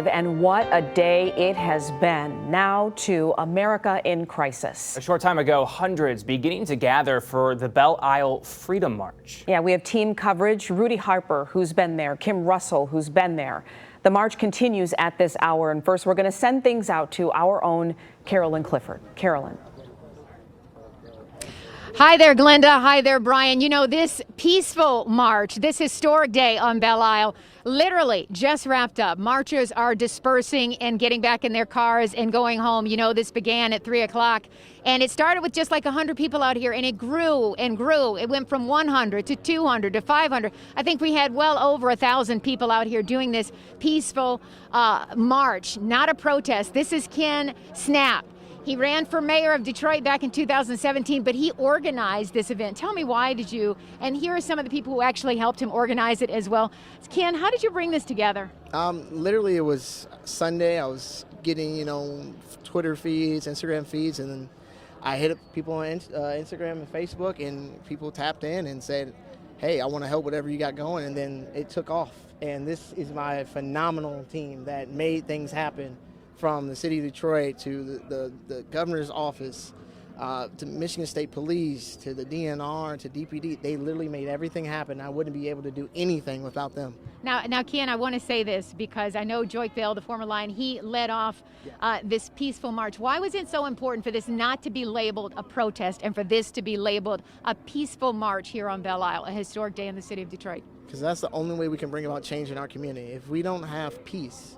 And what a day it has been. Now to America in crisis. A short time ago, hundreds beginning to gather for the Belle Isle Freedom March. Yeah, we have team coverage. Rudy Harper, who's been there, Kim Russell, who's been there. The march continues at this hour. And first, we're going to send things out to our own Carolyn Clifford. Carolyn. Hi there, Glenda. Hi there, Brian. You know, this peaceful march, this historic day on Belle Isle, literally just wrapped up. Marchers are dispersing and getting back in their cars and going home. You know, this began at 3 o'clock, and it started with just like 100 people out here, and it grew and grew. It went from 100 to 200 to 500. I think we had well over 1,000 people out here doing this peaceful march, not a protest. This is Ken Snap. He ran for mayor of Detroit back in 2017, but he organized this event. Tell me, why did you? And here are some of the people who actually helped him organize it as well. Ken, how did you bring this together? Literally, it was Sunday. I was getting, Twitter feeds, Instagram feeds, and then I hit up people on Instagram and Facebook, and people tapped in and said, hey, I want to help whatever you got going, and then it took off. And this is my phenomenal team that made things happen. From the city of Detroit to the governor's office, to Michigan State Police, to the DNR, to DPD, they literally made everything happen. I wouldn't be able to do anything without them. Now, Ken, I want to say this because I know Joik Bell, the former Lion, he led off this peaceful march. Why was it so important for this not to be labeled a protest and for this to be labeled a peaceful march here on Belle Isle, a historic day in the city of Detroit? Because that's the only way we can bring about change in our community. If we don't have peace,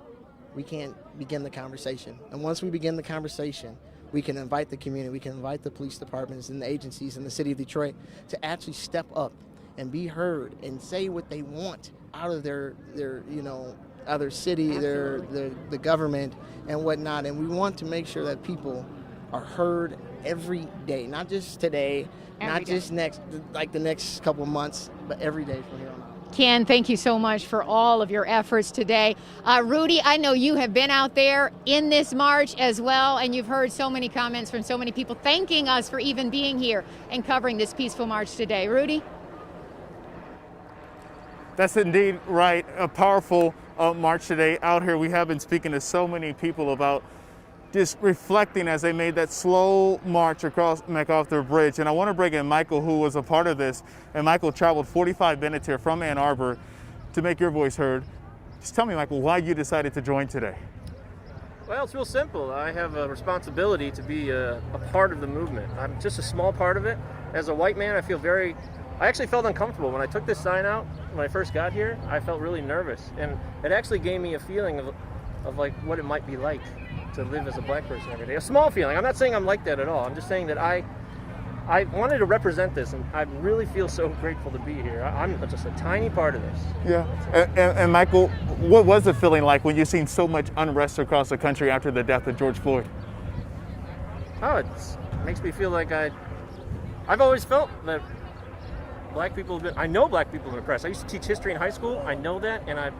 we can't begin the conversation. And once we begin the conversation, we can invite the community, we can invite the police departments and the agencies in the city of Detroit to actually step up and be heard and say what they want out of their other city, the government and whatnot. And we want to make sure that people are heard every day, not just today, not just the next couple of months, but every day from here on out. Ken, thank you so much for all of your efforts today. Rudy, I know you have been out there in this march as well, and you've heard so many comments from so many people thanking us for even being here and covering this peaceful march today. Rudy? That's indeed right. A powerful march today out here. We have been speaking to so many people about just reflecting as they made that slow march across MacArthur Bridge. And I want to bring in Michael, who was a part of this. And Michael traveled 45 minutes here from Ann Arbor to make your voice heard. Just tell me, Michael, why you decided to join today. Well, it's real simple. I have a responsibility to be a part of the movement. I'm just a small part of it. As a white man, I actually felt uncomfortable. When I took this sign out, when I first got here, I felt really nervous. And it actually gave me a feeling of like what it might be like to live as a black person every day. A small feeling. I'm not saying I'm like that at all. I'm just saying that I wanted to represent this, and I really feel so grateful to be here. I'm just a tiny part of this. Yeah. And Michael, what was the feeling like when you've seen so much unrest across the country after the death of George Floyd? Oh, it makes me feel like I've always felt that black people I know black people have been oppressed. I used to teach history in high school. I know that, and I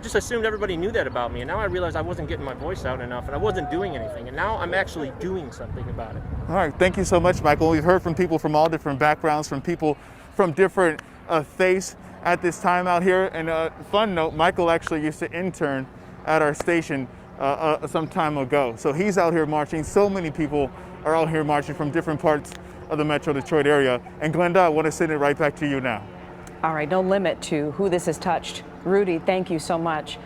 just assumed everybody knew that about me, and now I realize I wasn't getting my voice out enough, and I wasn't doing anything, and now I'm actually doing something about it. All right, thank you so much, Michael. We've heard from people from all different backgrounds, from people from different faiths at this time out here. And a fun note, Michael actually used to intern at our station some time ago. So he's out here marching. So many people are out here marching from different parts of the Metro Detroit area. And Glenda, I want to send it right back to you now. All right, no limit to who this has touched. Rudy, thank you so much.